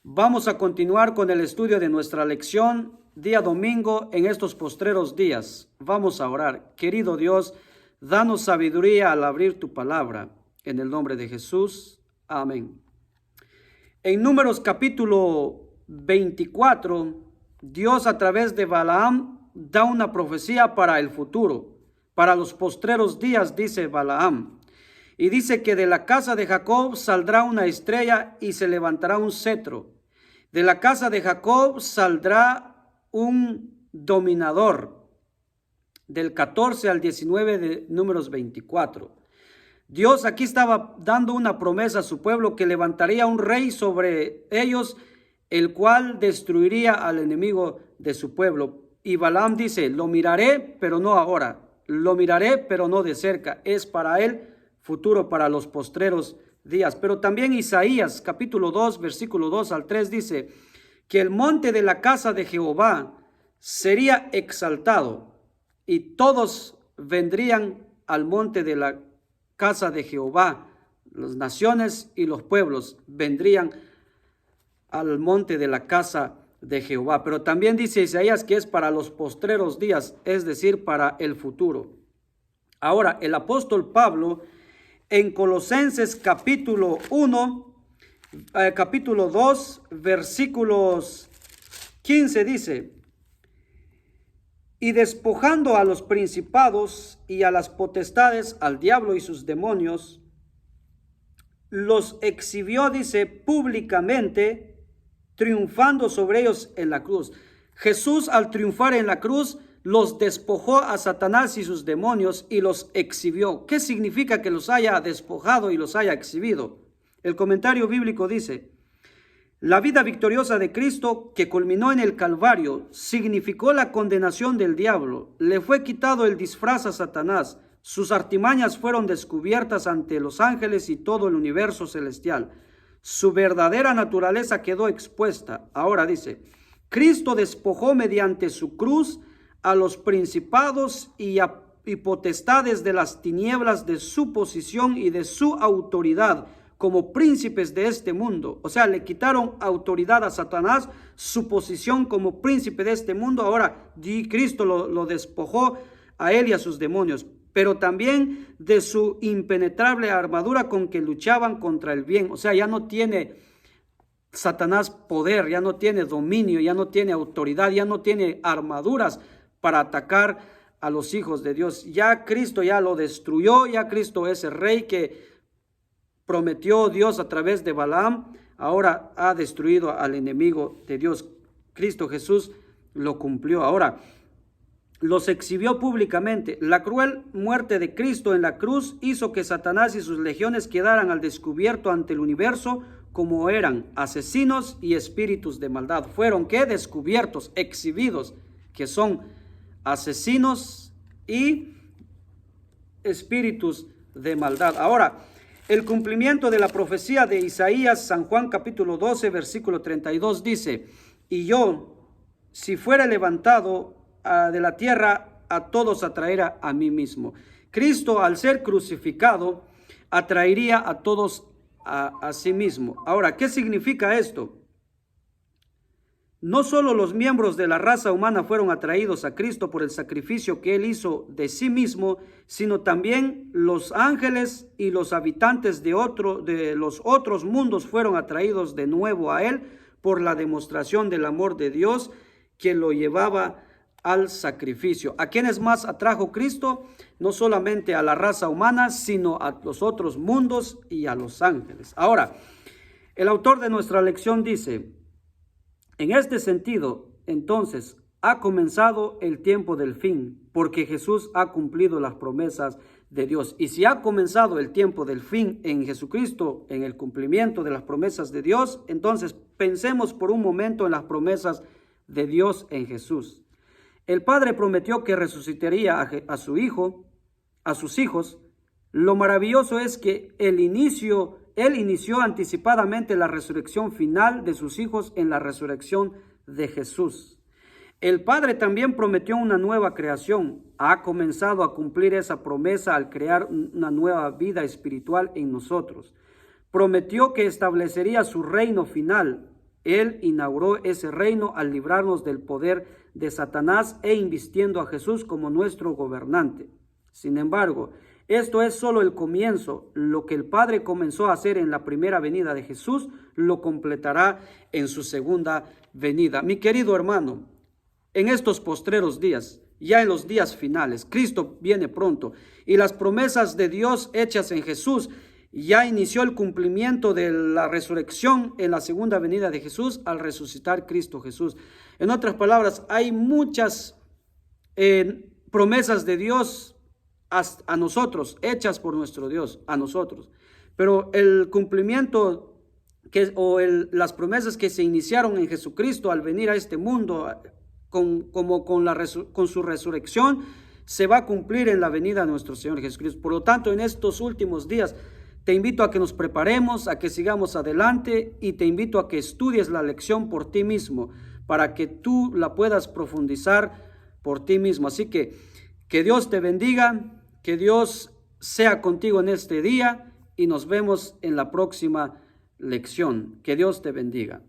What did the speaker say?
Vamos a continuar con el estudio de nuestra lección día domingo en estos postreros días. Vamos a orar. Querido Dios, danos sabiduría al abrir tu palabra. En el nombre de Jesús. Amén. En Números capítulo 24, Dios a través de Balaam da una profecía para el futuro, para los postreros días, dice Balaam. Y dice que de la casa de Jacob saldrá una estrella y se levantará un cetro. De la casa de Jacob saldrá un dominador. Del 14 al 19 de Números 24. Dios aquí estaba dando una promesa a su pueblo que levantaría un rey sobre ellos, el cual destruiría al enemigo de su pueblo. Y Balaam dice, lo miraré, pero no ahora. Lo miraré, pero no de cerca. Es para él futuro, para los postreros días. Pero también Isaías capítulo 2, versículo 2 al 3 dice que el monte de la casa de Jehová sería exaltado y todos vendrían al monte de la casa de Jehová. Las naciones y los pueblos vendrían al monte de la casa de Jehová. Pero también dice Isaías que es para los postreros días, es decir, para el futuro. Ahora, el apóstol Pablo en Colosenses capítulo 2, versículos 15 dice, y despojando a los principados y a las potestades, al diablo y sus demonios, los exhibió, dice, públicamente, triunfando sobre ellos en la cruz. Jesús, al triunfar en la cruz, los despojó a Satanás y sus demonios y los exhibió. ¿Qué significa que los haya despojado y los haya exhibido? El comentario bíblico dice, la vida victoriosa de Cristo que culminó en el Calvario significó la condenación del diablo. Le fue quitado el disfraz a Satanás. Sus artimañas fueron descubiertas ante los ángeles y todo el universo celestial. Su verdadera naturaleza quedó expuesta. Ahora dice, Cristo despojó mediante su cruz a los principados y potestades de las tinieblas de su posición y de su autoridad como príncipes de este mundo. O sea, le quitaron autoridad a Satanás, su posición como príncipe de este mundo. Ahora Cristo lo despojó a él y a sus demonios, pero también de su impenetrable armadura con que luchaban contra el bien. O sea, ya no tiene Satanás poder, ya no tiene dominio, ya no tiene autoridad, ya no tiene armaduras para atacar a los hijos de Dios. Ya Cristo ya lo destruyó, ya Cristo es el rey que prometió Dios a través de Balaam, ahora ha destruido al enemigo de Dios. Cristo Jesús lo cumplió. Ahora, los exhibió públicamente. La cruel muerte de Cristo en la cruz hizo que Satanás y sus legiones quedaran al descubierto ante el universo como eran asesinos y espíritus de maldad. Fueron ¿qué? Descubiertos, exhibidos, que son asesinos y espíritus de maldad. Ahora, el cumplimiento de la profecía de Isaías, San Juan capítulo 12, versículo 32 dice, y yo, si fuera levantado de la tierra, a todos atraerá a mí mismo. Cristo, al ser crucificado, atraería a todos a sí mismo. Ahora, ¿qué significa esto? No solo los miembros de la raza humana fueron atraídos a Cristo por el sacrificio que Él hizo de sí mismo, sino también los ángeles y los habitantes de los otros mundos fueron atraídos de nuevo a Él por la demostración del amor de Dios que lo llevaba al sacrificio. ¿A quiénes más atrajo Cristo? No solamente a la raza humana, sino a los otros mundos y a los ángeles. Ahora, el autor de nuestra lección dice, en este sentido, entonces, ha comenzado el tiempo del fin, porque Jesús ha cumplido las promesas de Dios. Y si ha comenzado el tiempo del fin en Jesucristo, en el cumplimiento de las promesas de Dios, entonces pensemos por un momento en las promesas de Dios en Jesús. El Padre prometió que resucitaría a su Hijo, a sus hijos. Lo maravilloso es que Él inició anticipadamente la resurrección final de sus hijos en la resurrección de Jesús. El Padre también prometió una nueva creación. Ha comenzado a cumplir esa promesa al crear una nueva vida espiritual en nosotros. Prometió que establecería su reino final Él inauguró ese reino al librarnos del poder de Satanás e invistiendo a Jesús como nuestro gobernante. Sin embargo, esto es solo el comienzo. Lo que el Padre comenzó a hacer en la primera venida de Jesús, lo completará en su segunda venida. Mi querido hermano, en estos postreros días, ya en los días finales, Cristo viene pronto y las promesas de Dios hechas en Jesús, ya inició el cumplimiento de la resurrección en la segunda venida de Jesús al resucitar Cristo Jesús. En otras palabras, hay muchas promesas de Dios a nosotros, hechas por nuestro Dios, a nosotros. Pero el cumplimiento las promesas que se iniciaron en Jesucristo al venir a este mundo, con su resurrección, se va a cumplir en la venida de nuestro Señor Jesucristo. Por lo tanto, en estos últimos días, te invito a que nos preparemos, a que sigamos adelante y te invito a que estudies la lección por ti mismo, para que tú la puedas profundizar por ti mismo. Así que Dios te bendiga, que Dios sea contigo en este día y nos vemos en la próxima lección. Que Dios te bendiga.